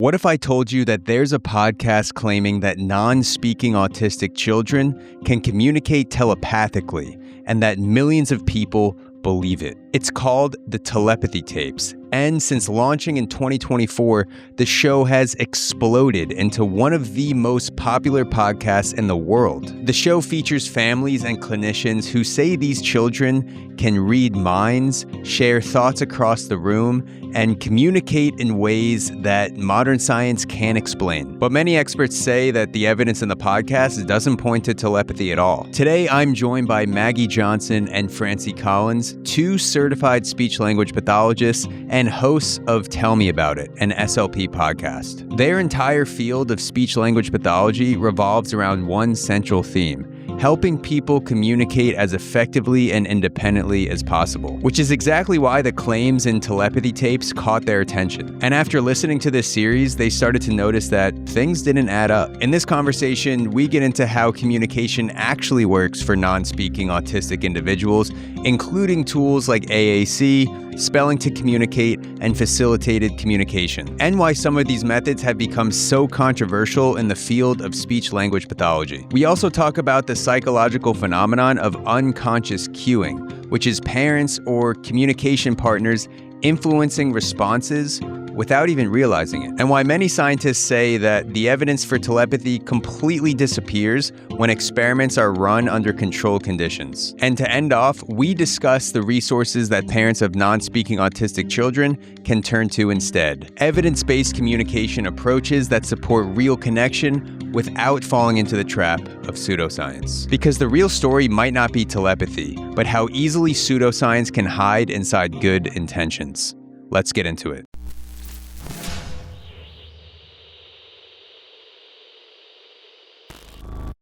What if I told you that there's a podcast claiming that non-speaking autistic children can communicate telepathically and that millions of people believe it? It's called the Telepathy Tapes, and since launching in 2024, the show has exploded into one of the most popular podcasts in the world. The show features families and clinicians who say these children can read minds, share thoughts across the room, and communicate in ways that modern science can't explain. But many experts say that the evidence in the podcast doesn't point to telepathy at all. Today, I'm joined by Maggie Johnson and Francie Collins, two certified speech-language pathologists and hosts of Tell Me About It, an SLP podcast. Their entire field of speech-language pathology revolves around one central theme: helping people communicate as effectively and independently as possible, which is exactly why the claims in Telepathy Tapes caught their attention. And after listening to this series, they started to notice that things didn't add up. In this conversation, we get into how communication actually works for non-speaking autistic individuals, including tools like AAC, spelling to communicate, and facilitated communication, and why some of these methods have become so controversial in the field of speech-language pathology. We also talk about the psychological phenomenon of unconscious cueing, which is parents or communication partners influencing responses without even realizing it, and why many scientists say that the evidence for telepathy completely disappears when experiments are run under controlled conditions. And to end off, we discuss the resources that parents of non-speaking autistic children can turn to instead. Evidence-based communication approaches that support real connection without falling into the trap of pseudoscience. Because the real story might not be telepathy, but how easily pseudoscience can hide inside good intentions. Let's get into it.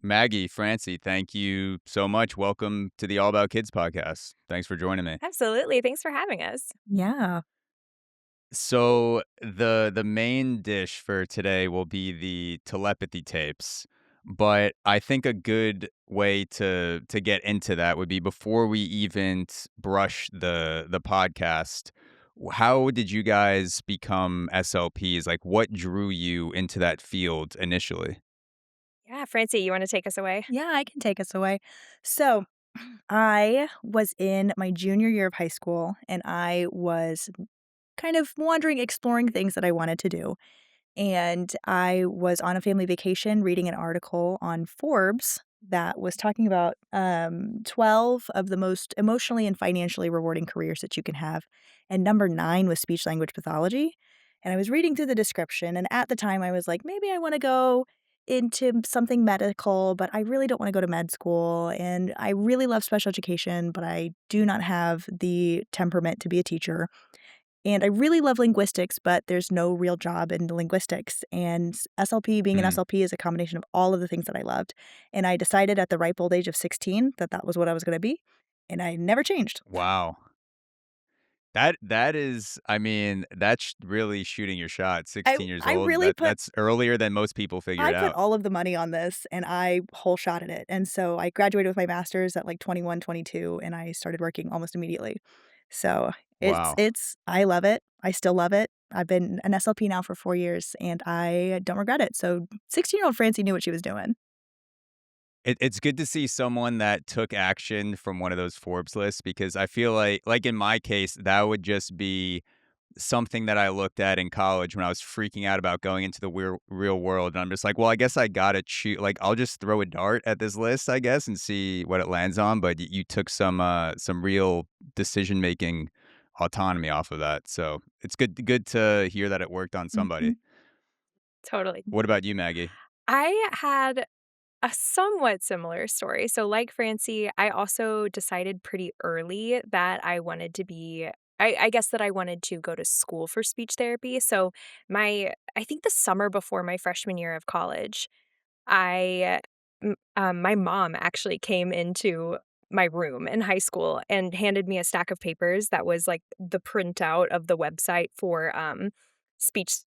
Maggie, Francie, thank you so much. Welcome to the All About Kids podcast. Thanks for joining me. Absolutely. Thanks for having us. Yeah. So the main dish for today will be the telepathy tapes, but I think a good way to get into that would be before we even brush the podcast. How did you guys become SLPs? Like, what drew you into that field initially? Yeah, Francie, you want to take us away? Yeah, I can take us away. So, I was in my junior year of high school and I was kind of wandering, exploring things that I wanted to do. And I was on a family vacation reading an article on Forbes that was talking about 12 of the most emotionally and financially rewarding careers that you can have. And number 9 was speech language pathology. And I was reading through the description. And at the time, I was like, maybe I want to go into something medical, but I really don't want to go to med school. And I really love special education, but I do not have the temperament to be a teacher. And I really love linguistics, but there's no real job in linguistics. And SLP, being an SLP, is a combination of all of the things that I loved. And I decided at the ripe old age of 16 that that was what I was going to be. And I never changed. Wow. That is, I mean, that's really shooting your shot. 16 years I old. really That's earlier than most people figure I it put out. all of the money on this and I whole shot at it. And so I graduated with my master's at like 21, 22, and I started working almost immediately. So Wow. I love it. I still love it. I've been an SLP now for 4 years and I don't regret it. So 16-year-old Francie knew what she was doing. It's good to see someone that took action from one of those Forbes lists, because I feel like in my case, that would just be something that I looked at in college when I was freaking out about going into the real world. And I'm just like, well, I guess I gotta choose. Like, I'll just throw a dart at this list, I guess, and see what it lands on. But you took some real decision making autonomy off of that. So it's good to hear that it worked on somebody. Mhm. Totally. What about you, Maggie? I had a somewhat similar story. So, like Francie, I also decided pretty early that I wanted to be. I guess that I wanted to go to school for speech therapy. So, I think the summer before my freshman year of college, my mom actually came into my room in high school and handed me a stack of papers that was like the printout of the website for speech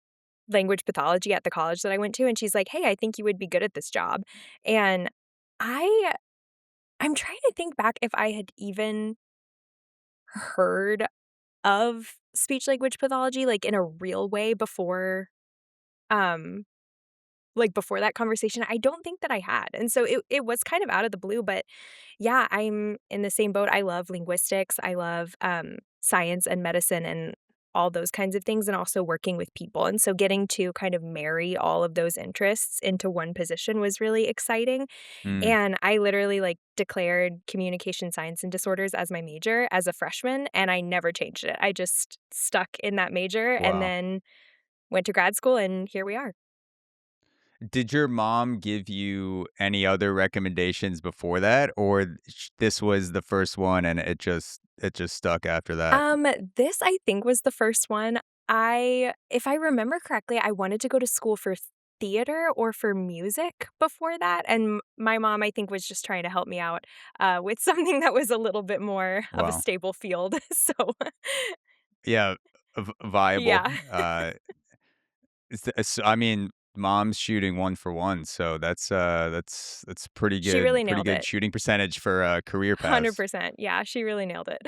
language pathology at the college that I went to, and she's like, "Hey, I think you would be good at this job." And I I'm trying to think back if I had even heard of speech language pathology like in a real way before like before that conversation, I don't think that I had. And so it was kind of out of the blue, but yeah, I'm in the same boat. I love linguistics. I love science and medicine and all those kinds of things, and also working with people. And so getting to kind of marry all of those interests into one position was really exciting. Mm, And I literally like declared communication science and disorders as my major as a freshman, and I never changed it. I just stuck in that major and wow. then went to grad school, and here we are. Did your mom give you any other recommendations before that, or this was the first one and it just stuck after that? Um, this I think was the first one. If I remember correctly, I wanted to go to school for theater or for music before that, and my mom, I think, was just trying to help me out, with something that was a little bit more of a Wow. stable field, so Yeah, viable. yeah. I mean, mom's shooting 1 for 1, so that's She really pretty nailed good it. shooting percentage for, career paths. 100%. Yeah, she really nailed it.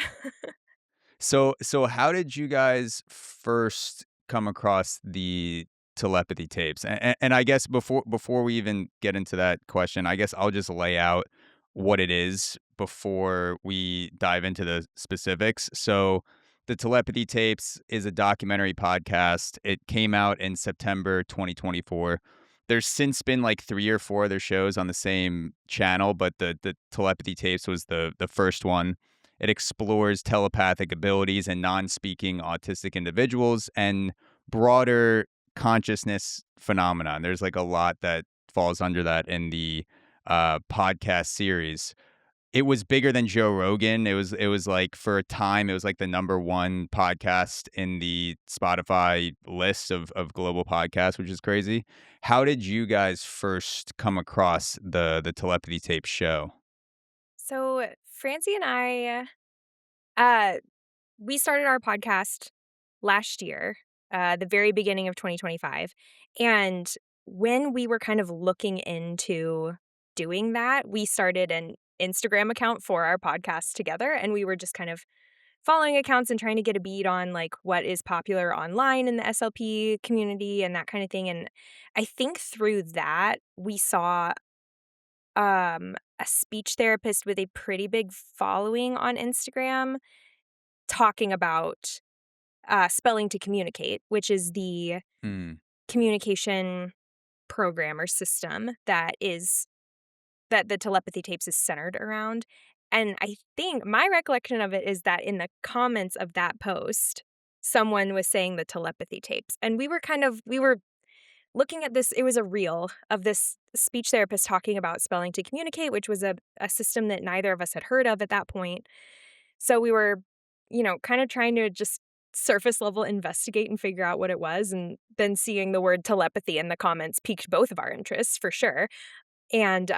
So how did you guys first come across the telepathy tapes? And I guess before we even get into that question, I guess I'll just lay out what it is before we dive into the specifics. So the Telepathy Tapes is a documentary podcast. It came out in September 2024. There's since been like 3 or 4 other shows on the same channel, but the Telepathy Tapes was the first one. It explores telepathic abilities in non-speaking autistic individuals and broader consciousness phenomenon. There's like a lot that falls under that in the podcast series. It was bigger than Joe Rogan. It was like for a time it was like the number one podcast in the Spotify list of global podcasts, which is crazy. How did you guys first come across the telepathy tape show? So, Francie and I, uh, we started our podcast last year, the very beginning of 2025. And when we were kind of looking into doing that, we started an Instagram account for our podcast together. And we were just kind of following accounts and trying to get a beat on like what is popular online in the SLP community and that kind of thing. And I think through that, we saw a speech therapist with a pretty big following on Instagram talking about spelling to communicate, which is the Mm, communication program or system that the telepathy tapes is centered around. And I think my recollection of it is that in the comments of that post, someone was saying the telepathy tapes. And we were looking at this, it was a reel of this speech therapist talking about spelling to communicate, which was a system that neither of us had heard of at that point. So we were, kind of trying to just surface level investigate and figure out what it was. And then seeing the word telepathy in the comments piqued both of our interests for sure. And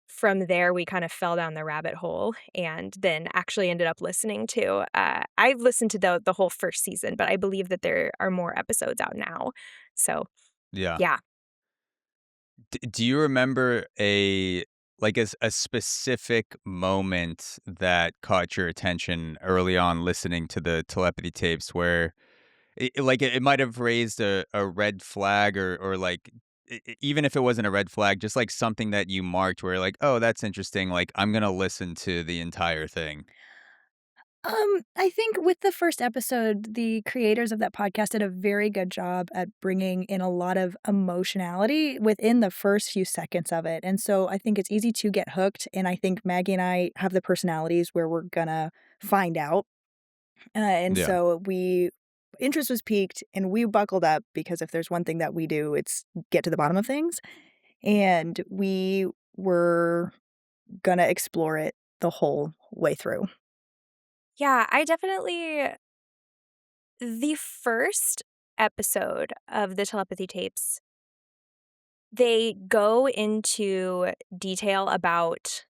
from there, we kind of fell down the rabbit hole and then actually ended up listening to, I've listened to the whole first season, but I believe that there are more episodes out now. So yeah. yeah. Do you remember a specific moment that caught your attention early on listening to the telepathy tapes where it might have raised a red flag or like even if it wasn't a red flag, just like something that you marked where you're like, oh, that's interesting. Like I'm gonna listen to the entire thing. I think with the first episode, the creators of that podcast did a very good job at bringing in a lot of emotionality within the first few seconds of it. And so I think it's easy to get hooked. And I think Maggie and I have the personalities where we're gonna find out. And Yeah. so interest was piqued and we buckled up because if there's one thing that we do, it's get to the bottom of things. And we were gonna explore it the whole way through. Yeah, I definitely the first episode of the telepathy tapes, they go into detail about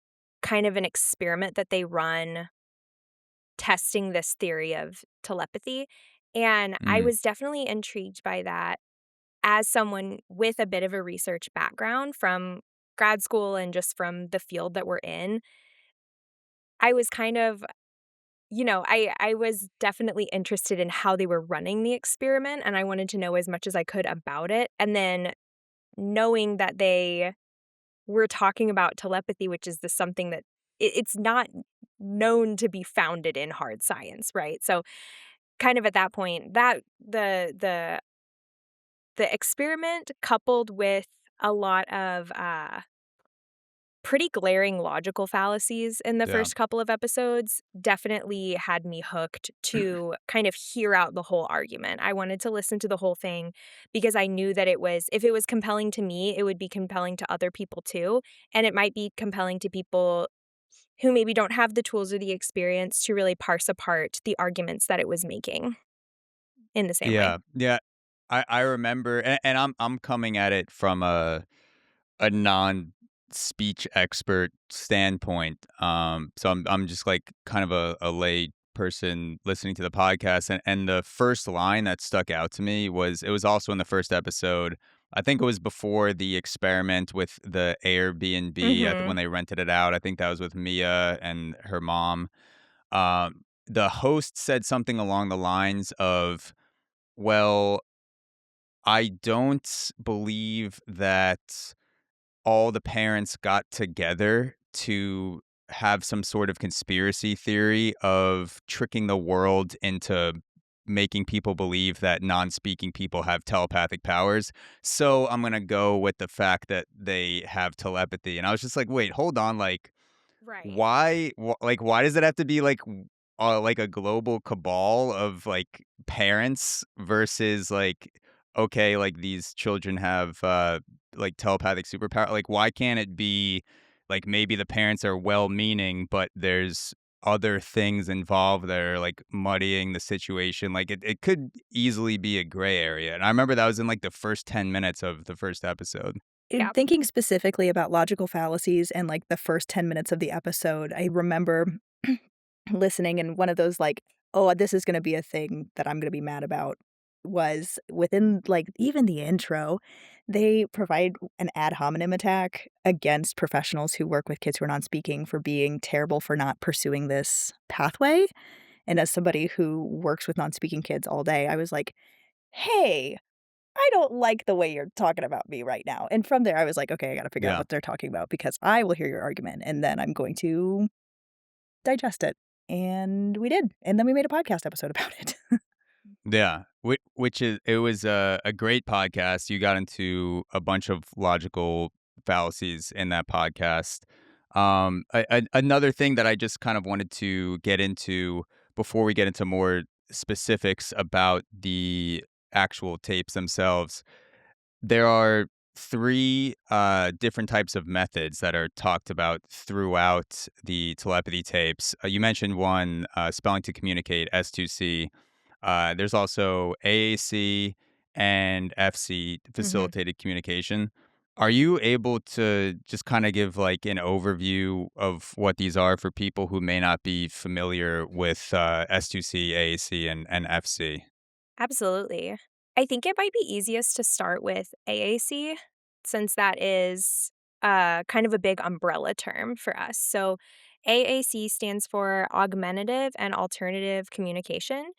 kind of an experiment that they run testing this theory of telepathy. And I Mm, was definitely intrigued by that as someone with a bit of a research background from grad school and just from the field that we're in. I was kind of I was definitely interested in how they were running the experiment, and I wanted to know as much as I could about it. And then knowing that they were talking about telepathy, which is something that it's not known to be founded in hard science, right? So kind of at that point, that the experiment coupled with a lot of pretty glaring logical fallacies in the Yeah. first couple of episodes definitely had me hooked to kind of hear out the whole argument. I wanted to listen to the whole thing because I knew that if it was compelling to me, it would be compelling to other people too. And it might be compelling to people who maybe don't have the tools or the experience to really parse apart the arguments that it was making in the same way. Yeah. Yeah. I remember, and I'm coming at it from a non-speech expert standpoint. So I'm just like kind of a lay person listening to the podcast, and the first line that stuck out to me was, it was also in the first episode. I think it was before the experiment with the Airbnb. Mhm. When they rented it out, I think that was with Mia and her mom. The host said something along the lines of, "Well, I don't believe that all the parents got together to have some sort of conspiracy theory of tricking the world into making people believe that non-speaking people have telepathic powers. So I'm going to go with the fact that they have telepathy." And I was just like, "Wait, hold on, Right. why does it have to be like a global cabal of like parents versus like, okay, like these children have like telepathic superpower? Like, why can't it be like maybe the parents are well-meaning, but there's other things involved that are like muddying the situation? Like it could easily be a gray area." And I remember that was in like the first 10 minutes of the first episode. In Yeah. thinking specifically about logical fallacies and, like, the first 10 minutes of the episode, I remember listening and one of those, like, "Oh, this is gonna be a thing that I'm gonna be mad about," was within, like, even the intro, they provide an ad hominem attack against professionals who work with kids who are non-speaking for being terrible for not pursuing this pathway, and as somebody who works with non-speaking kids all day, I was like, "Hey, I don't like the way you're talking about me right now." And from there, I was like, "Okay, I gotta figure out Yeah. what they're talking about because I will hear your argument, and then I'm going to digest it." And we did, and then we made a podcast episode about it. Yeah, which is, it was a great podcast. You got into a bunch of logical fallacies in that podcast. Another thing that I just kind of wanted to get into before we get into more specifics about the actual tapes themselves, there are three different types of methods that are talked about throughout the telepathy tapes. You mentioned one, spelling to communicate, S2C. There's also AAC and FC, Mhm. facilitated communication. Are you able to just kind of give like an overview of what these are for people who may not be familiar with S2C, AAC, and FC? Absolutely. I think it might be easiest to start with AAC since that is kind of a big umbrella term for us. So, AAC stands for Augmentative and Alternative Communication.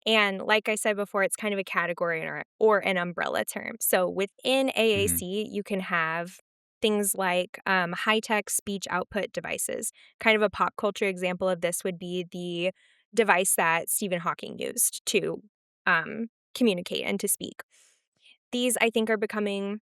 And like I said before, it's kind of a category or an umbrella term. So, within Hmm. AAC, you can have things like high tech speech output devices. Kind of a pop culture example of this would be the device that Stephen Hawking used to communicate and to speak. These, I think, are becoming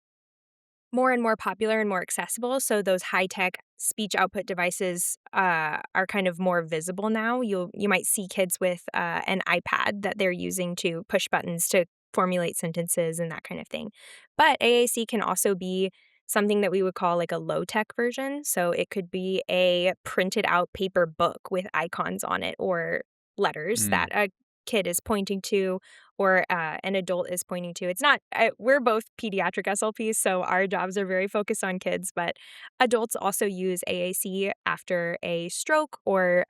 more and more popular and more accessible. So those high tech speech output devices are kind of more visible now. You might see kids with an iPad that they're using to push buttons to formulate sentences and that kind of thing. But AAC can also be something that we would call like a low tech version. So it could be a printed out paper book with icons on it or letters that Mm. a kid is pointing to or an adult is pointing to. It's not, we're both pediatric SLPs, so our jobs are very focused on kids, but adults also use AAC after a stroke or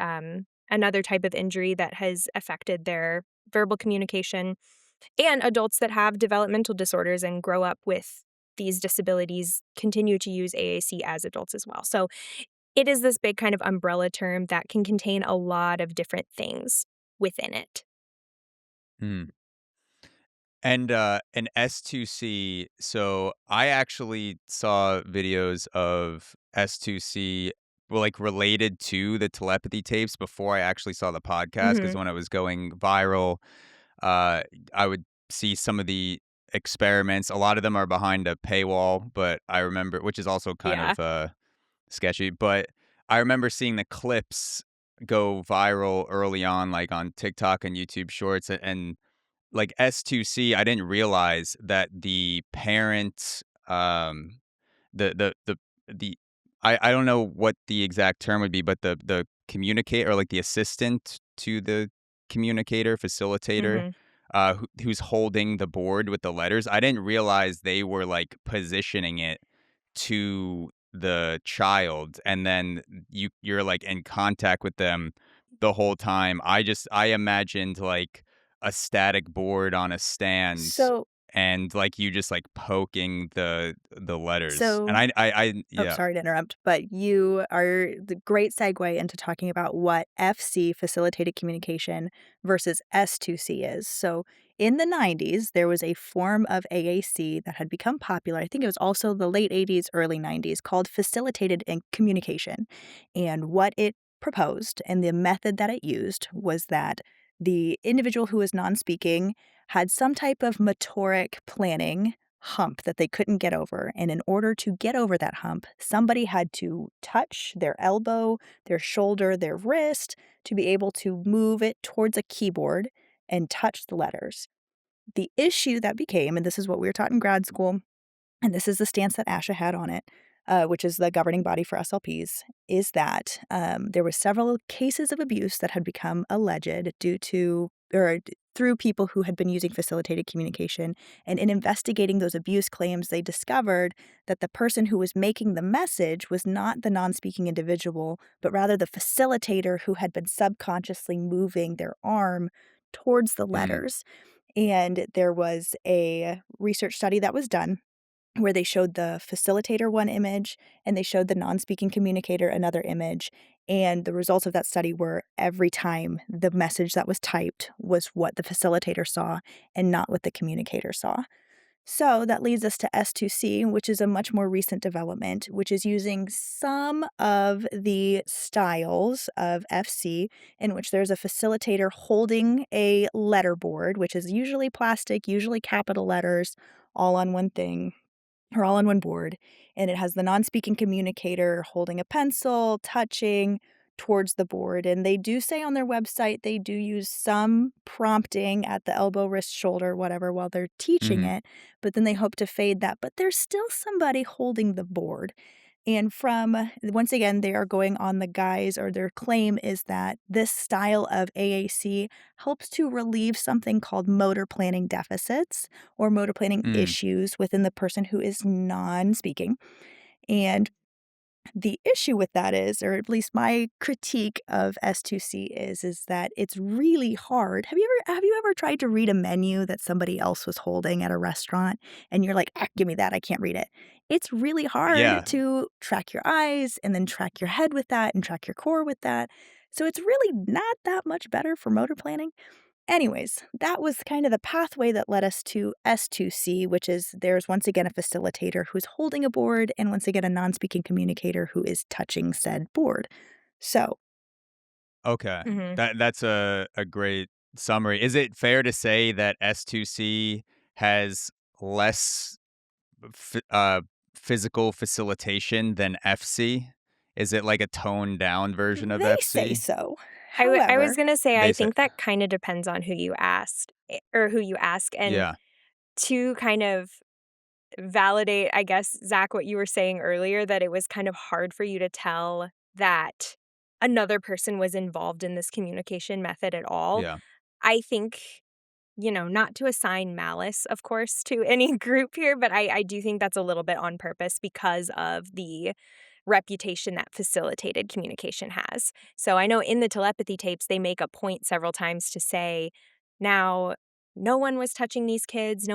another type of injury that has affected their verbal communication. And adults that have developmental disorders and grow up with these disabilities continue to use AAC as adults as well. So it is this big kind of umbrella term that can contain a lot of different things within it. Hmm. And an S2C, so I actually saw videos of S2C, well, like, related to the telepathy tapes before I actually saw the podcast. Because Mhm. when it was going viral, uh, I would see some of the experiments. A lot of them are behind a paywall, but I remember, which is also kind Yeah. of, sketchy, but I remember seeing the clips go viral early on, like, on TikTok and YouTube Shorts, and like S2C, I didn't realize that the parent, the the I don't know what the exact term would be, but the communicate or like the assistant to the communicator, facilitator, Mhm. who's holding the board with the letters. I didn't realize they were like positioning it to the child, and then you're like in contact with them the whole time. I imagined like a static board on a stand, So and like you just like poking the letters. And so Oh, yeah. sorry to interrupt, but you are the great segue into talking about what FC, facilitated communication, versus S2C is. So, in the 90s, there was a form of AAC that had become popular. I think it was also the late 80s, early 90s, called facilitated communication. And what it proposed and the method that it used was that the individual who was non speaking had some type of motoric planning hump that they couldn't get over. And in order to get over that hump, somebody had to touch their elbow, their shoulder, their wrist to be able to move it towards a keyboard and touch the letters. The issue that became, and this is what we were taught in grad school, and this is the stance that ASHA had on it, which is the governing body for SLPs, is that there were several cases of abuse that had become alleged due to through people who had been using facilitated communication. And in investigating those abuse claims, they discovered that the person who was making the message was not the non-speaking individual, but rather the facilitator who had been subconsciously moving their arm towards the Mm, letters. And there was a research study that was done where they showed the facilitator one image and they showed the non-speaking communicator another image, and the results of that study were every time the message that was typed was what the facilitator saw and not what the communicator saw. So that leads us to S2C, which is a much more recent development, which is using some of the styles of FC, in which there's a facilitator holding a letterboard, which is usually plastic, usually capital letters, all on one thing or all on one board, and it has the non-speaking communicator holding a pencil, touching towards the board, and they do say on their website they do use some prompting at the elbow, wrist, shoulder, whatever, while they're teaching mhm, it, but then they hope to fade that, but there's still somebody holding the board. And from once again, they are going on the guise, or their claim is that this style of AAC helps to relieve something called motor planning deficits or motor planning mm, issues within the person who is non speaking. And the issue with that is, or at least my critique of S2C is that it's really hard. Have you ever tried to read a menu that somebody else was holding at a restaurant and you're like, "Ah, give me that, I can't read it." It's really hard yeah. to track your eyes and then track your head with that and track your core with that. So it's really not that much better for motor planning. Anyways, that was kind of the pathway that led us to S2C, which is there's once again a facilitator who's holding a board and once again a non speaking communicator who is touching said board. So, Okay. Mhm. That's a great summary. Is it fair to say that S2C has less ph physical facilitation than FC? Is it like a toned down version of they say FC? so. I was However, gonna say I They say think that kinda depends on who you asked, or who you ask, and yeah, to kind of validate, I guess, Zach, what you were saying earlier, that it was kind of hard for you to tell that another person was involved in this communication method at all. yeah. I think, not to assign malice, of course, to any group here, but I do think that's a little bit on purpose because of the reputation that facilitated communication has. So I know in the telepathy tapes, they make a point several times to say, now, no one was touching these kids.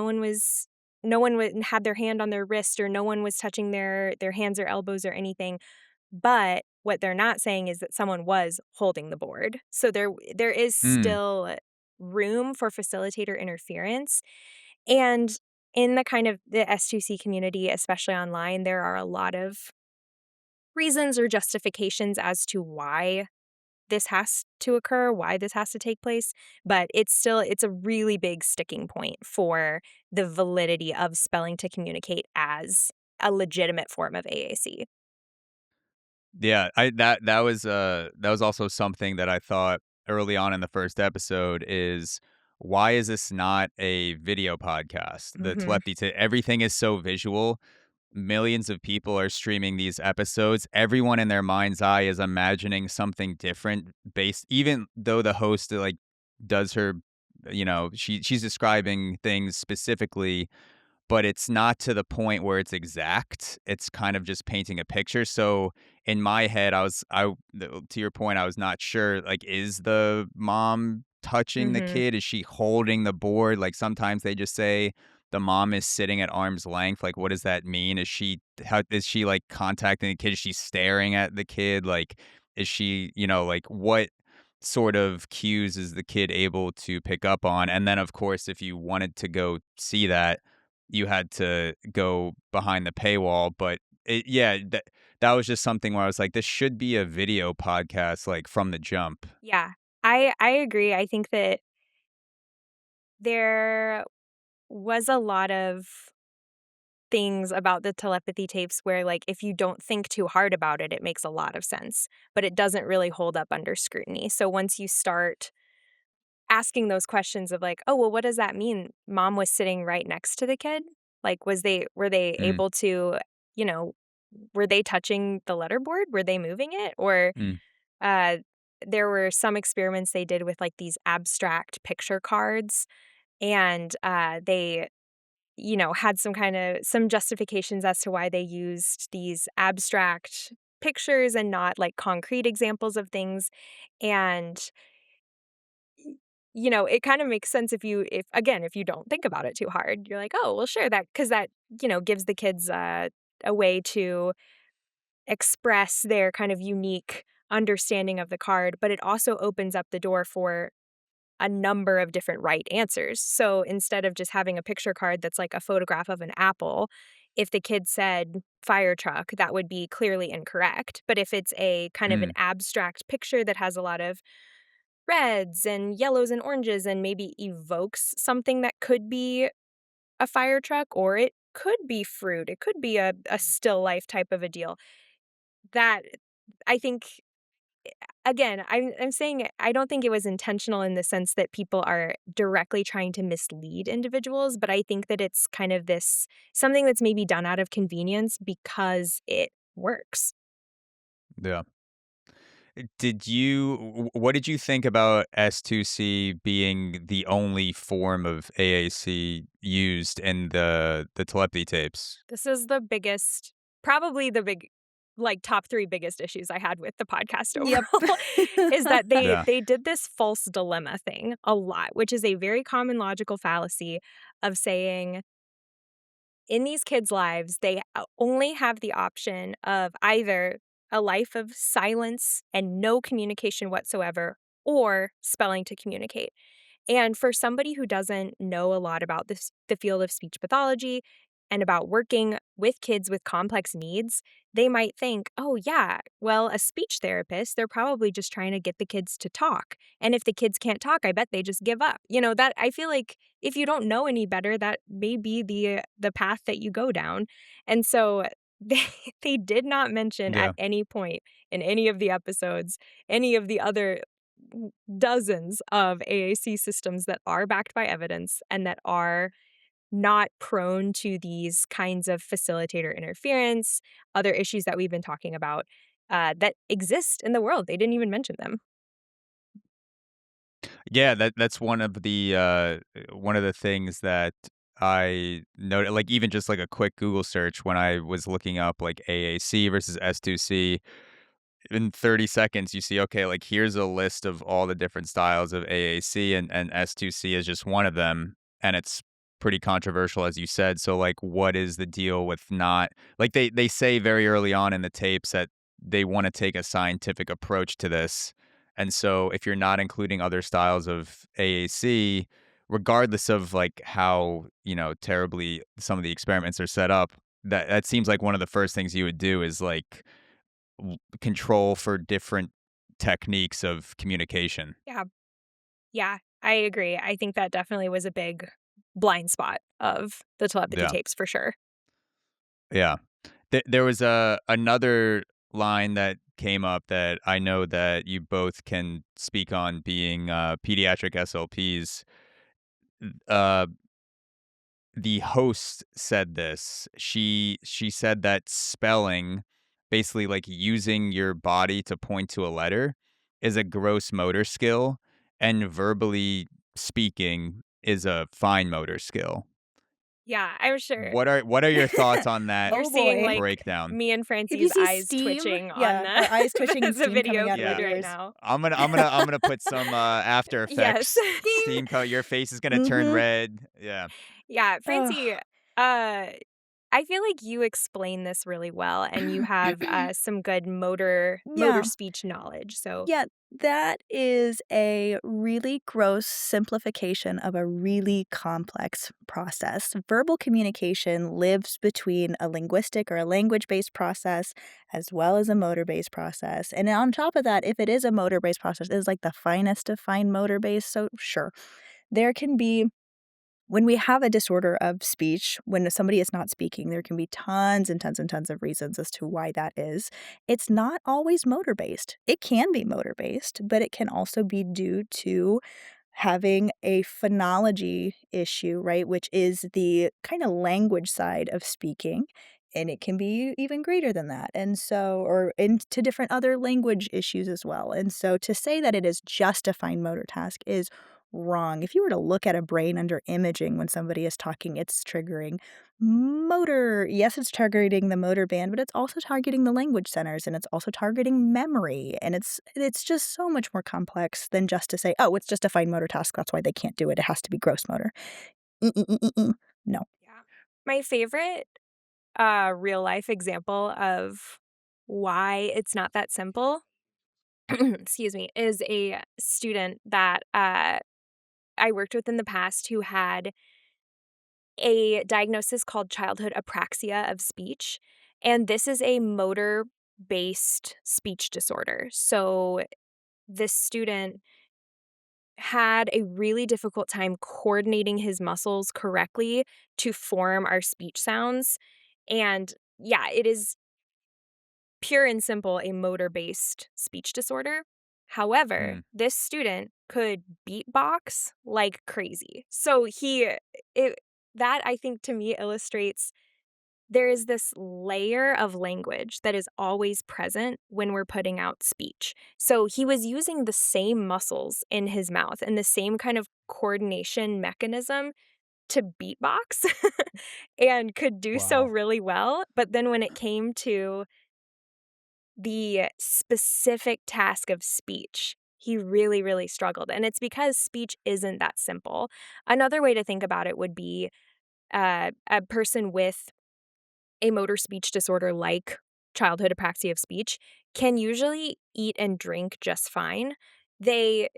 Had their hand on their wrist, or no one was touching their hands or elbows or anything. But What they're not saying is that someone was holding the board. So there is Mm. still room for facilitator interference. And in the kind of the S2C community, especially online, there are a lot of reasons or justifications as to why this has to occur, why this has to take place, but it's a really big sticking point for the validity of spelling to communicate as a legitimate form of AAC. Yeah, I that was also something that I thought early on in the first episode is why is this not a video podcast? The Mhm. telepathy to everything is so visual. Millions of people are streaming these episodes. Everyone in their mind's eye is imagining something different based even though the host like does her she's describing things specifically, but it's not to the point where it's exact. It's kind of just painting a picture. So in my head, to your point, I was not sure. Like, is the mom touching the Mhm. kid? Is she holding the board? Like sometimes they just say the mom is sitting at arm's length. Like, what does that mean? How is she like contacting the kid? Is she staring at the kid? Like, is she, like what sort of cues is the kid able to pick up on? And then, of course, if you wanted to go see that, you had to go behind the paywall, but that was just something where I was like, "This should be a video podcast, like, from the jump." Yeah. I agree. I think that there was a lot of things about the telepathy tapes where, like, if you don't think too hard about it, it makes a lot of sense, but it doesn't really hold up under scrutiny. So once you start asking those questions of like, "Oh, well, what does that mean? Mom was sitting right next to the kid?" Like, were they Mm, able to, you know, were they touching the letterboard? Were they moving it? Or, mm, uh, there were some experiments they did with, like, these abstract picture cards, and, they, had some justifications as to why they used these abstract pictures and not, like, concrete examples of things, and it kind of makes sense if you don't think about it too hard. You're like, "Oh, well, sure, that because that, gives the kids, a way to express their kind of unique understanding of the card, but it also opens up the door for a number of different right answers." So, instead of just having a picture card that's like a photograph of an apple, if the kid said "fire truck," that would be clearly incorrect, but if it's a kind of an mm, abstract picture that has a lot of reds and yellows and oranges and maybe evokes something that could be a fire truck or it could be fruit. It could be a still life type of a deal. That I think again, I'm saying I don't think it was intentional in the sense that people are directly trying to mislead individuals, but I think that it's kind of this something that's maybe done out of convenience because it works. yeah. What did you think about S2C being the only form of AAC used in the telepathy tapes? This is the biggest probably the big like, top 3 biggest issues I had with the podcast Yep. overall is that they Yeah. they did this false dilemma thing a lot, which is a very common logical fallacy of saying, in these kids' lives, they only have the option of either a life of silence and no communication whatsoever or spelling to communicate. And for somebody who doesn't know a lot about the field of speech pathology and about working with kids with complex needs, they might think, oh, yeah, well, a speech therapist, they're probably just trying to get the kids to talk. And if the kids can't talk, I bet they just give up. That I feel like if you don't know any better, that may be the path that you go down. And so they, they did not mention at Yeah. any point in any of the episodes any of the other dozens of AAC systems that are backed by evidence and that are not prone to these kinds of facilitator interference, other issues that we've been talking about that exist in the world. They didn't even mention them. Yeah, that's one of the things that I noted, like, even just, like, a quick Google search when I was looking up, like, AAC versus S2C. In 30 seconds, you see, okay, like, here's a list of all the different styles of AAC, and S2C is just one of them, and it's pretty controversial, as you said. So, like, what is the deal with not like, they say very early on in the tapes that they want to take a scientific approach to this. And so if you're not including other styles of AAC, regardless of like how, terribly some of the experiments are set up, that seems like one of the first things you would do is like control for different techniques of communication. Yeah. Yeah, I agree. I think that definitely was a big blind spot of the telepathy Yeah. tapes for sure. Yeah. There was another line that came up that I know that you both can speak on, being pediatric SLPs. Uh, the host said this. She said that spelling, basically like using your body to point to a letter, is a gross motor skill, and verbally speaking is a fine motor skill. Yeah, I'm sure What are your thoughts on that you're Oh seeing boy. like breakdown? me and If you Francie's see eyes steam, twitching on yeah, our eyes twitching and the steam video coming out of our feed Yeah. right ears. now. I'm gonna put some After Yes. Effects steam coat. Your face is gonna turn Mhm. red. Yeah. Yeah, Ugh. Francie, I feel like you explain this really well and you have some good motor Yeah. speech knowledge. So, Yeah, that is a really gross simplification of a really complex process. Verbal communication lives between a linguistic or a language-based process as well as a motor-based process. And on top of that, if it is a motor-based process, it is like the finest of fine motor-based. So sure, there can be when we have a disorder of speech, when somebody is not speaking, there can be tons and tons and tons of reasons as to why that is. It's not always motor based. It can be motor based, but it can also be due to having a phonology issue, right? Which is the kind of language side of speaking. And it can be even greater than that. And so, or into different other language issues as well. And so to say that it is just a fine motor task is wrong. If you were to look at a brain under imaging when somebody is talking, it's triggering motor. Yes, it's targeting the motor band, but it's also targeting the language centers and it's also targeting memory. And it's just so much more complex than just to say, oh, it's just a fine motor task. That's why they can't do it. It has to be gross motor. No. yeah. My favorite real life example of why it's not that simple, excuse me, is a student that I worked with in the past who had a diagnosis called childhood apraxia of speech. And this is a motor based speech disorder. So this student had a really difficult time coordinating his muscles correctly to form our speech sounds. And yeah, it is pure and simple a motor based speech disorder. However, Mm. this student could beatbox like crazy. So that I think to me illustrates there is this layer of language that is always present when we're putting out speech. So he was using the same muscles in his mouth and the same kind of coordination mechanism to beatbox and could do so Wow. really well. But then when it came to the specific task of speech, he really, really struggled. And it's because speech isn't that simple. Another way to think about it would be a person with a motor speech disorder like childhood apraxia of speech can usually eat and drink just fine. They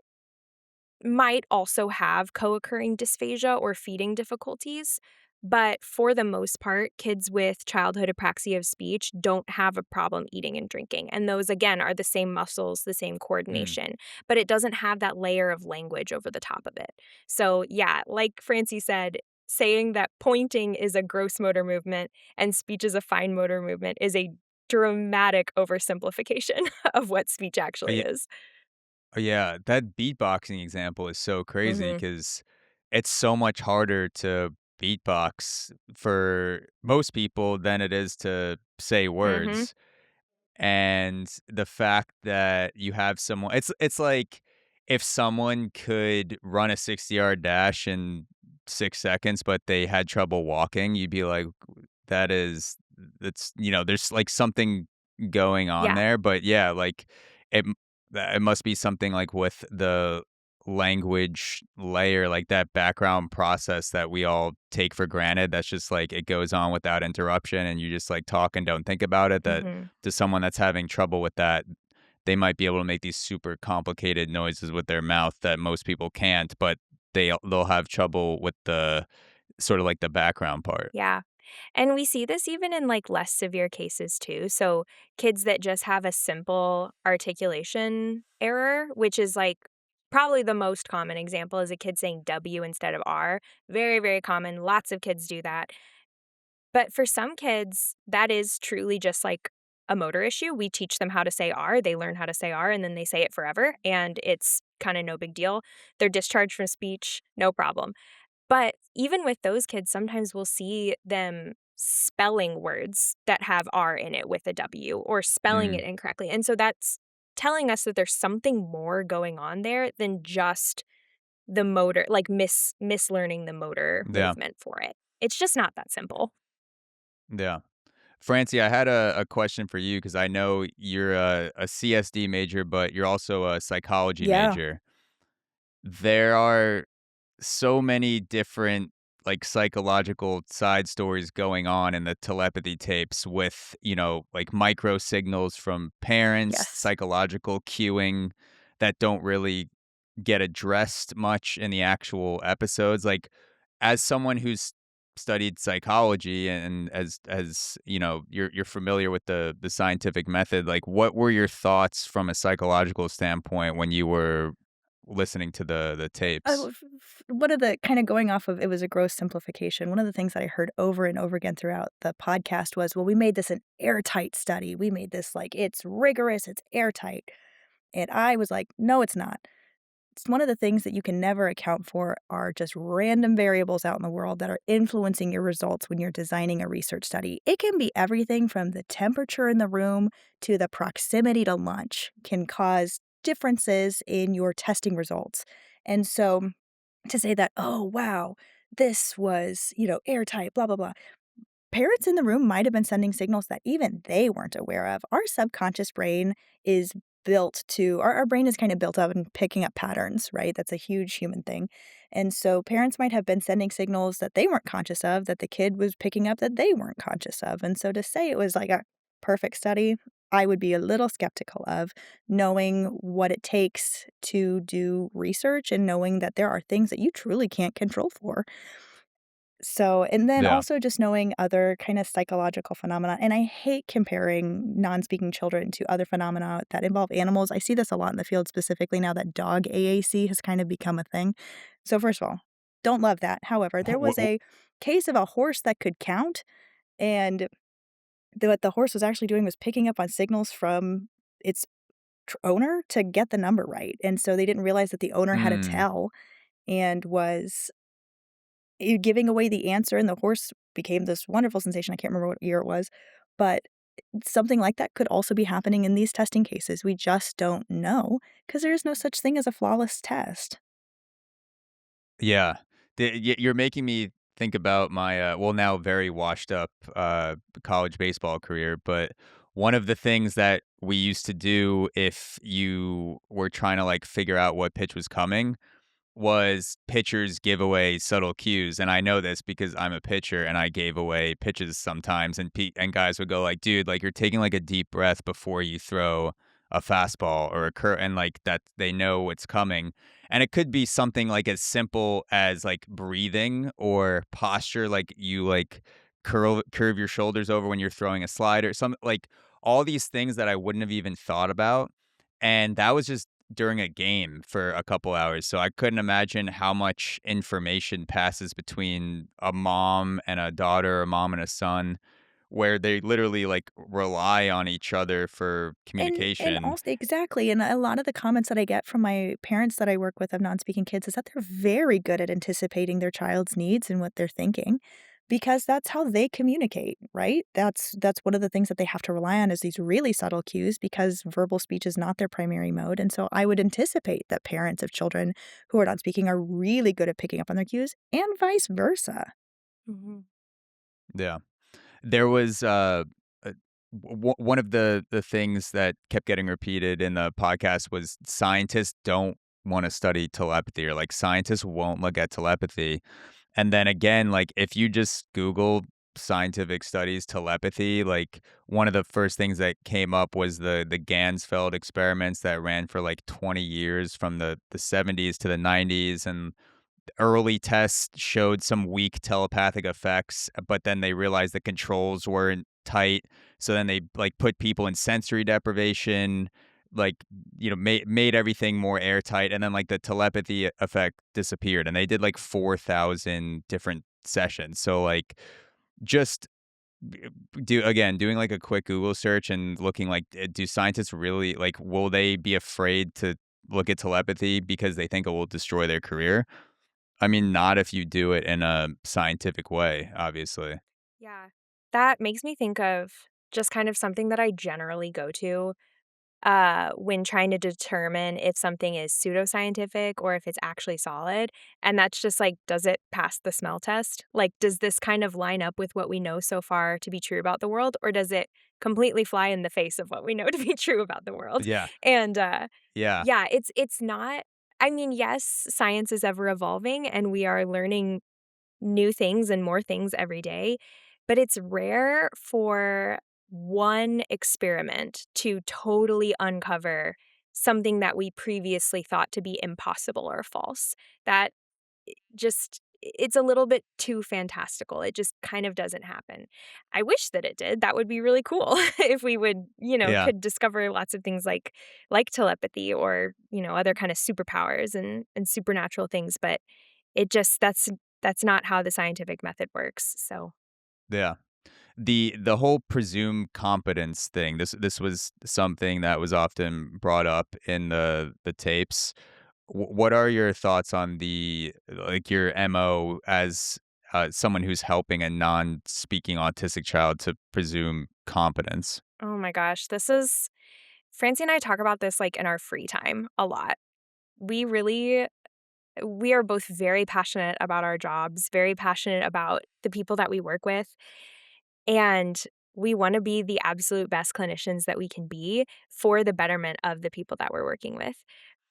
might also have co-occurring dysphagia or feeding difficulties, but for the most part, kids with childhood apraxia of speech don't have a problem eating and drinking. And those, again, are the same muscles, the same Mm. coordination, but it doesn't have that layer of language over the top of it. So, yeah, like Francie said, saying that pointing is a gross motor movement and speech is a fine motor movement is a dramatic oversimplification of what speech actually is. Yeah, that beatboxing example is so crazy Mhm. because it's so much harder to beatbox for most people than it is to say Mhm. words. And the fact that you have someone, it's like if someone could run a 60-yard dash in 6 seconds, but they had trouble walking, you'd be like, there's like something going on Yeah. there. But yeah, like it, it must be something like with the language layer, like that background process that we all take for granted, that's just like it goes on without interruption and you just like talk and don't think about it, that Mhm. to someone that's having trouble with that, they might be able to make these super complicated noises with their mouth that most people can't, but they'll have trouble with the sort of like the background part. Yeah. And we see this even in like less severe cases too. So kids that just have a simple articulation error, which is like probably the most common example is a kid saying W instead of R. Very, very common. Lots of kids do that. But for some kids, that is truly just like a motor issue. We teach them how to say R, they learn how to say R, and then they say it forever, and it's kind of no big deal. They're discharged from speech, no problem. But even with those kids, sometimes we'll see them spelling words that have R in it with a W or spelling it Mm, incorrectly. And so that's telling us that there's something more going on there than just the motor, like mislearning the motor yeah, movement for it. It's just not that simple. yeah. Francie, I had a question for you because I know you're a CSD major, but you're also a psychology Yeah. major. There are so many different like psychological side stories going on in the telepathy tapes with, like micro signals from parents, Yes. psychological cueing that don't really get addressed much in the actual episodes. Like as someone who's studied psychology and as you're familiar with the scientific method, like what were your thoughts from a psychological standpoint when you were listening to the tapes? One of the kind of going off of it was a gross simplification. One of the things that I heard over and over again throughout the podcast was, well, we made this an airtight study. We made this like it's rigorous, it's airtight. And I was like, no, it's not. It's one of the things that you can never account for are just random variables out in the world that are influencing your results when you're designing a research study. It can be everything from the temperature in the room to the proximity to lunch can cause differences in your testing results. And so to say that, oh, wow, this was, airtight, blah, blah, blah. Parents in the room might have been sending signals that even they weren't aware of. Our subconscious brain is built to, our brain is kind of built up in picking up patterns, right? That's a huge human thing. And so parents might have been sending signals that they weren't conscious of, that the kid was picking up that they weren't conscious of. And so to say it was like a perfect study, I would be a little skeptical of knowing what it takes to do research and knowing that there are things that you truly can't control for. So, and then Yeah. also just knowing other kind of psychological phenomena, and I hate comparing non-speaking children to other phenomena that involve animals. I see this a lot in the field, specifically now that dog AAC has kind of become a thing. So first of all, don't love that. However, there was a case of a horse that could count, and what the horse was actually doing was picking up on signals from its owner to get the number right. And so they didn't realize that the owner had a Mm. tell and was giving away the answer, and the horse became this wonderful sensation. I can't remember what year it was, but something like that could also be happening in these testing cases. We just don't know because there is no such thing as a flawless test. Yeah. You're making me think about my, well, now very washed up college baseball career. But one of the things that we used to do if you were trying to like figure out what pitch was coming was pitchers give away subtle cues, and I know this because I'm a pitcher and I gave away pitches sometimes, and guys would go like, "Dude, like you're taking like a deep breath before you throw a fastball or a curve," and like that they know what's coming, and it could be something like as simple as like breathing or posture, like you like curve your shoulders over when you're throwing a slider, some like all these things that I wouldn't have even thought about, and that was just during a game for a couple hours, so I couldn't imagine how much information passes between a mom and a daughter, a mom and a son, where they literally, like, rely on each other for And communication. also exactly, and a lot of the comments that I get from my parents that I work with of non-speaking kids is that they're very good at anticipating their child's needs and what they're thinking because that's how they communicate, right? That's one of the things that they have to rely on is these really subtle cues because verbal speech is not their primary mode. And so I would anticipate that parents of children who are not speaking are really good at picking up on their cues and vice versa. Mhm. Yeah. There was, one of the things that kept getting repeated in the podcast was scientists don't want to study telepathy, or like scientists won't look at telepathy. And then again, like if you just Google scientific studies telepathy, like one of the first things that came up was the Gansfeld experiments that ran for like 20 years from the 70s to the 90s, and early tests showed some weak telepathic effects, but then they realized the controls weren't tight. So then they like put people in sensory deprivation, like, made everything more airtight. And then like the telepathy effect disappeared. And they did like 4,000 different sessions. So like just doing like a quick Google search and looking like, do scientists really like, will they be afraid to look at telepathy because they think it will destroy their career? I mean, not if you do it in a scientific way, obviously. Yeah. That makes me think of just kind of something that I generally go to when trying to determine if something is pseudoscientific or if it's actually solid. And that's just like, does it pass the smell test? Like, does this kind of line up with what we know so far to be true about the world? Or does it completely fly in the face of what we know to be true about the world? Yeah, And yeah, yeah, it's not, I mean, yes, science is ever evolving and we are learning new things and more things every day, but it's rare for one experiment to totally uncover something that we previously thought to be impossible or false. That just it's a little bit too fantastical. It just kind of doesn't happen. I wish that it did. That would be really cool if we would, yeah, could discover lots of things like telepathy or, other kind of superpowers and supernatural things, but it just that's not how the scientific method works. So, yeah. The whole presumed competence thing, this was something that was often brought up in the tapes. What are your thoughts on the like, your MO as, someone who's helping a non-speaking autistic child to presume competence? oh my gosh, this is Francie and I talk about this like in our free time a lot. We really we are both very passionate about our jobs, very passionate about the people that we work with, and we want to be the absolute best clinicians that we can be for the betterment of the people that we're working with.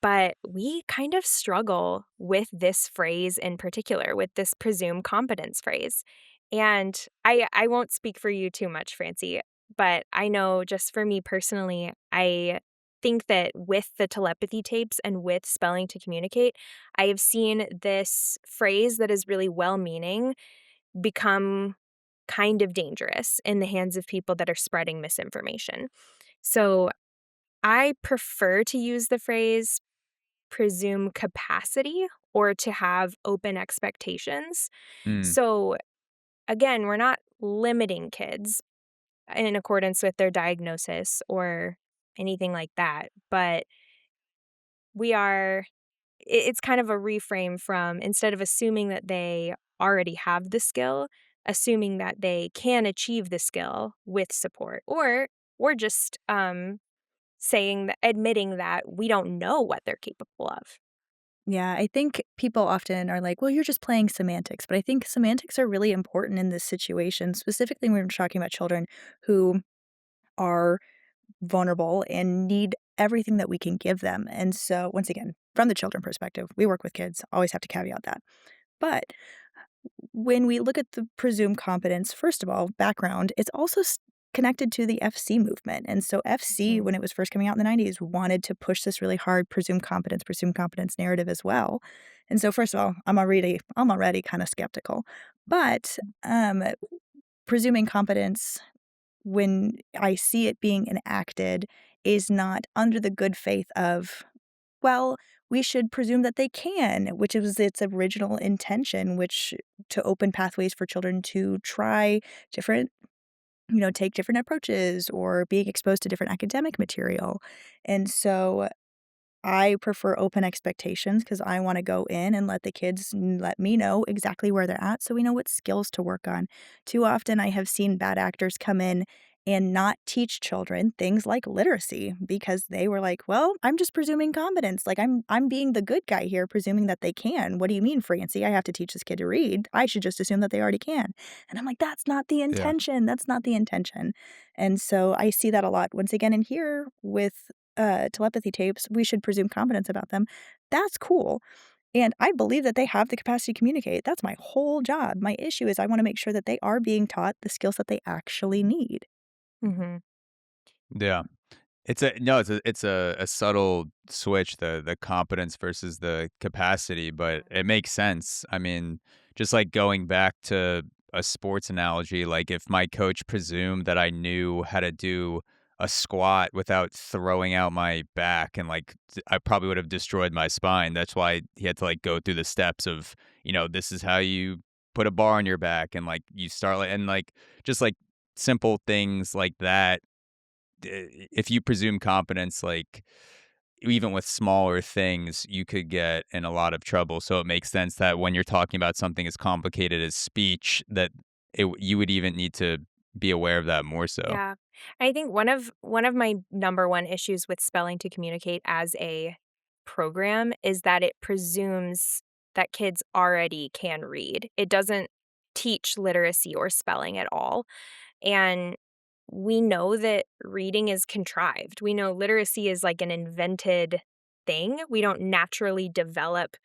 But we kind of struggle with this phrase in particular, with this presumed competence phrase. And I won't speak for you too much, Francie, but I know just for me personally, I think that with the telepathy tapes and with spelling to communicate, I have seen this phrase that is really well meaning become kind of dangerous in the hands of people that are spreading misinformation. So I prefer to use the phrase presume capacity or to have open expectations. Mm, So again, we're not limiting kids in accordance with their diagnosis or anything like that, but we are it's kind of a reframe from instead of assuming that they already have the skill, assuming that they can achieve the skill with support, or just saying that admitting that we don't know what they're capable of. Yeah, I think people often are like, well, you're just playing semantics. But I think semantics are really important in this situation, specifically when we're talking about children who are vulnerable and need everything that we can give them. And so, once again, from the children perspective, we work with kids, always have to caveat that. But when we look at the presumed competence, first of all, background, it's also connected to the FC movement. And so, FC, Mhm. when it was first coming out in the 90s, wanted to push this really hard presumed competence narrative as well. And so, first of all, I'm already kind of skeptical. But presuming competence, when I see it being enacted, is not under the good faith of, well, we should presume that they can, which was its original intention, which to open pathways for children to try different, take different approaches or being exposed to different academic material. And so I prefer open expectations because I wanna go in and let the kids let me know exactly where they're at so we know what skills to work on. Too often, I have seen bad actors come in and not teach children things like literacy because they were like, "Well, I'm just presuming competence, like, I'm being the good guy here, presuming that they can. What do you mean, Francie? I have to teach this kid to read. I should just assume that they already can." And I'm like, "That's not the yeah. intention, that's not the intention." And so I see that a lot once again in here with telepathy tapes, we should presume competence about them. That's cool. And I believe that they have the capacity to communicate. That's my whole job. My issue is I want to make sure that they are being taught the skills that they actually need. Mhm. Yeah. It's a subtle switch, the competence versus the capacity, but it makes sense. I mean, just like going back to a sports analogy, like if my coach presumed that I knew how to do a squat without throwing out my back and I probably would have destroyed my spine. That's why he had to go through the steps of, this is how you put a bar on your back and you start just simple things like that. If you presume competence, even with smaller things, you could get in a lot of trouble. So it makes sense that when you're talking about something as complicated as speech, that you would even need to be aware of that more so. Yeah. I think one of my number one issues with spelling to communicate as a program is that it presumes that kids already can read. It doesn't teach literacy or spelling at all. And we know that reading is contrived. We know literacy is like an invented thing. We don't naturally develop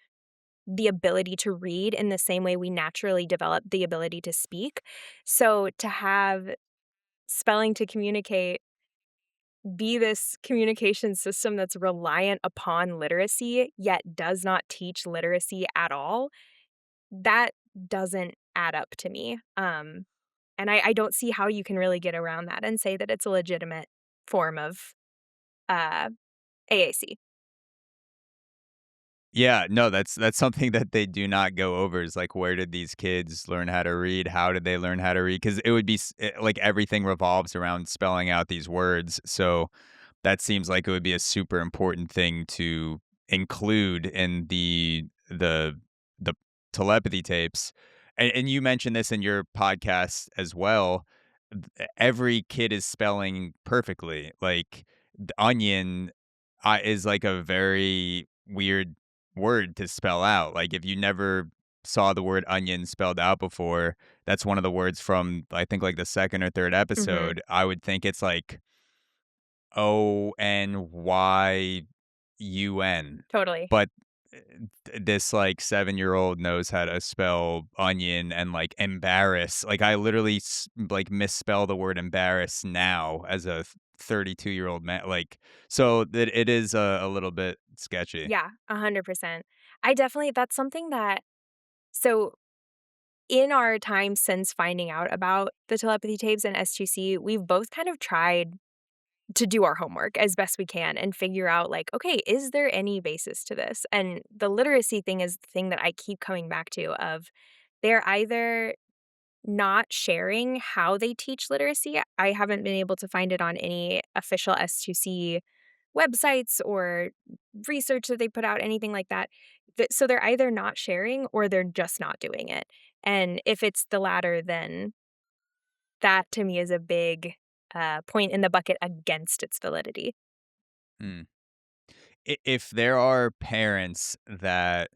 the ability to read in the same way we naturally develop the ability to speak. So to have spelling to communicate be this communication system that's reliant upon literacy, yet does not teach literacy at all, that doesn't add up to me. And I don't see how you can really get around that and say that it's a legitimate form of uh, AAC. Yeah, no, that's something that they do not go over is where did these kids learn how to read? How did they learn how to read? Because it would be everything revolves around spelling out these words. So that seems like it would be a super important thing to include in the telepathy tapes. And you mentioned this in your podcast as well. Every kid is spelling perfectly. Like the onion is a very weird word to spell out. Like if you never saw the word onion spelled out before, that's one of the words from I think the second or third Mhm. episode. I would think it's ONYUN. Totally. But this 7-year-old knows how to spell onion and embarrass. I literally misspell the word embarrass now as a 32-year-old man. So that it is a little bit sketchy. Yeah, 100%. I definitely that's something that so in our time since finding out about the telepathy tapes and S2C, we've both kind of tried to do our homework as best we can and figure out okay, is there any basis to this? And the literacy thing is the thing that I keep coming back to of they're either not sharing how they teach literacy. I haven't been able to find it on any official S2C websites or research that they put out, anything like that. So they're either not sharing or they're just not doing it. And if it's the latter, then that to me is a big point in the bucket against its validity. Hmm. If there are parents that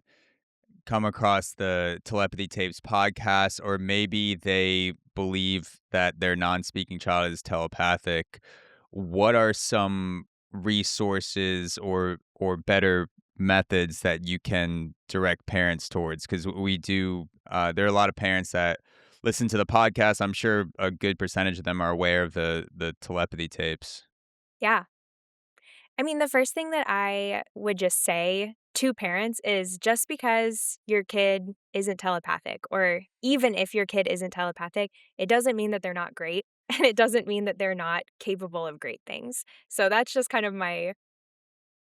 come across the Telepathy Tapes podcast, or maybe they believe that their non-speaking child is telepathic, what are some resources or better methods that you can direct parents towards? Because we do, there are a lot of parents that listen to the podcast. I'm sure a good percentage of them are aware of the telepathy tapes. Yeah. I mean, the first thing that I would just say to parents is just because your kid isn't telepathic, or even if your kid isn't telepathic, it doesn't mean that they're not great. And it doesn't mean that they're not capable of great things. So that's just kind of my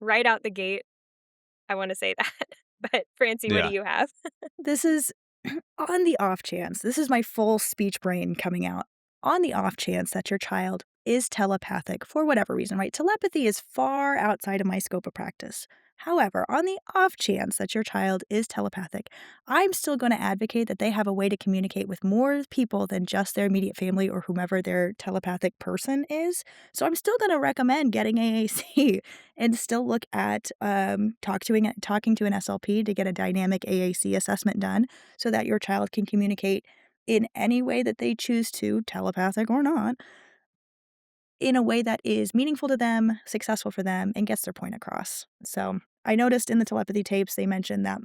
right out the gate. I want to say that. But Francie, what do Yeah. you have? This is on the off chance, this is my full speech brain coming out. On the off chance that your child is telepathic for whatever reason, right? Telepathy is far outside of my scope of practice. However, on the off chance that your child is telepathic, I'm still going to advocate that they have a way to communicate with more people than just their immediate family or whomever their telepathic person is. So I'm still going to recommend getting AAC and still look at talking to an SLP to get a dynamic AAC assessment done so that your child can communicate in any way that they choose to, telepathic or not. in a way that is meaningful to them, successful for them, and gets their point across. So I noticed in the telepathy tapes, they mentioned that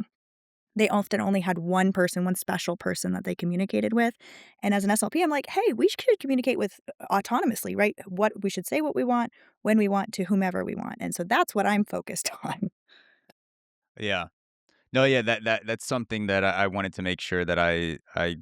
they often only had one person, one special person that they communicated with. And as an SLP, I'm like, hey, we should communicate with autonomously, right? What we should say what we want, when we want, to whomever we want. And so that's what I'm focused on. Yeah. No, yeah, that's something that I wanted to make sure that I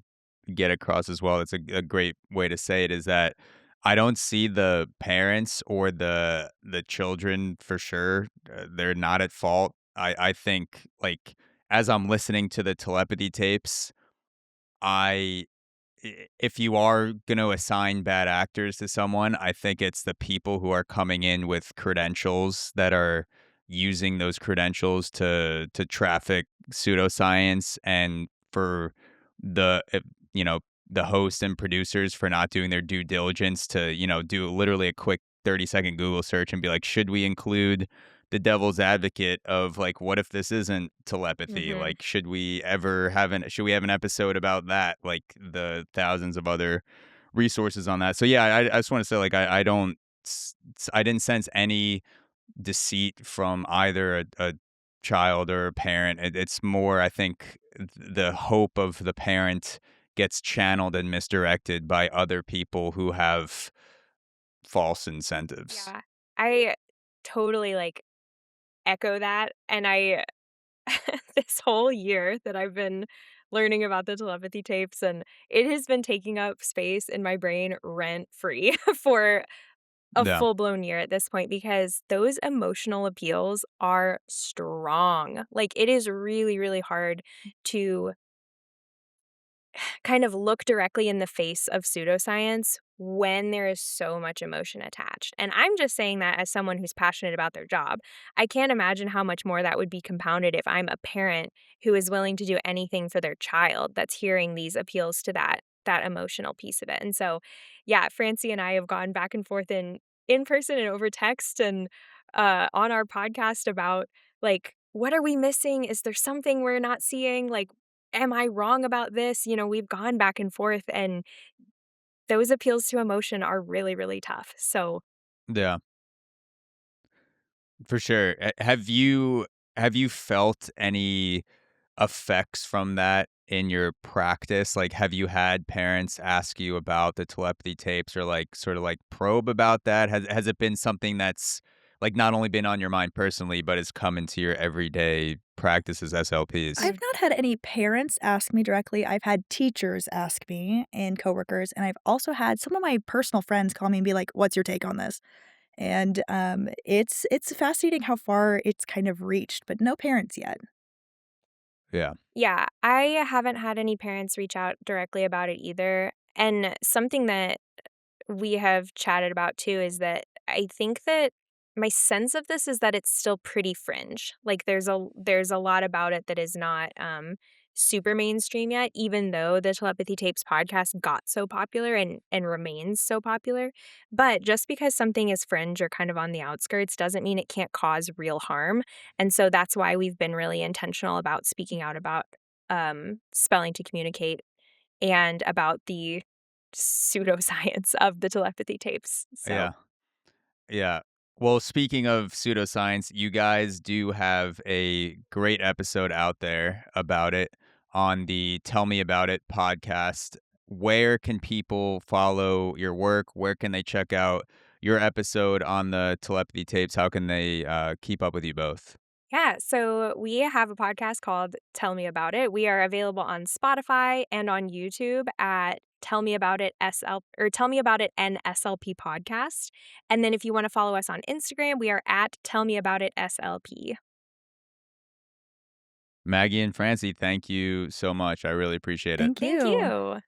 get across as well. It's a great way to say it is that I don't see the parents or the children for sure. They're not at fault. I think like as I'm listening to the telepathy tapes, I if you are going to assign bad actors to someone, I think it's the people who are coming in with credentials that are using those credentials to traffic pseudoscience, and for the you know the host and producers for not doing their due diligence to do literally a quick 30-second Google search and be like, should we include the devil's advocate of like, what if this isn't telepathy? Mhm. Like, should we have an episode about that? Like the thousands of other resources on that. So yeah, I just want to say like I didn't sense any deceit from either a child or a parent. It's more, I think, the hope of the parent gets channeled and misdirected by other people who have false incentives. Yeah. I totally, like, echo that, and I this whole year that I've been learning about the telepathy tapes, and it has been taking up space in my brain rent-free for a Yeah. full-blown year at this point because those emotional appeals are strong. Like, it is really, really hard to kind of look directly in the face of pseudoscience when there is so much emotion attached. And I'm just saying that as someone who's passionate about their job. I can't imagine how much more that would be compounded if I'm a parent who is willing to do anything for their child that's hearing these appeals to that emotional piece of it. And so, yeah, Francie and I have gone back and forth in person and over text and on our podcast about like what are we missing? Is there something we're not seeing? Like am I wrong about this? You know, we've gone back and forth, and those appeals to emotion are really, really tough. So, Yeah. For sure. Have you felt any effects from that in your practice? Like, have you had parents ask you about the telepathy tapes or like sort of like probe about that? Has it been something that's like not only been on your mind personally, but has come into your everyday practice as SLPs? I've not had any parents ask me directly. I've had teachers ask me and coworkers, and I've also had some of my personal friends call me and be like, "What's your take on this?" And it's fascinating how far it's kind of reached, but no parents yet. Yeah. yeah, I haven't had any parents reach out directly about it either. And something that we have chatted about too is that I think that my sense of this is that it's still pretty fringe. Like there's a lot about it that is not super mainstream yet, even though the Telepathy Tapes podcast got so popular and remains so popular. But just because something is fringe or kind of on the outskirts doesn't mean it can't cause real harm. And so that's why we've been really intentional about speaking out about spelling to communicate and about the pseudoscience of the telepathy tapes. So, Yeah. Yeah. Well, speaking of pseudoscience, you guys do have a great episode out there about it on the Tell Me About It podcast. Where can people follow your work? Where can they check out your episode on the telepathy tapes? How can they keep up with you both? yeah, so we have a podcast called Tell Me About It. We are available on Spotify and on YouTube at Tell Me About It SL or Tell Me About It N SLP Podcast. And then if you want to follow us on Instagram, we are at Tell Me About It SLP. Maggie and Francie, thank you so much. I really appreciate it. Thank Thank you. you.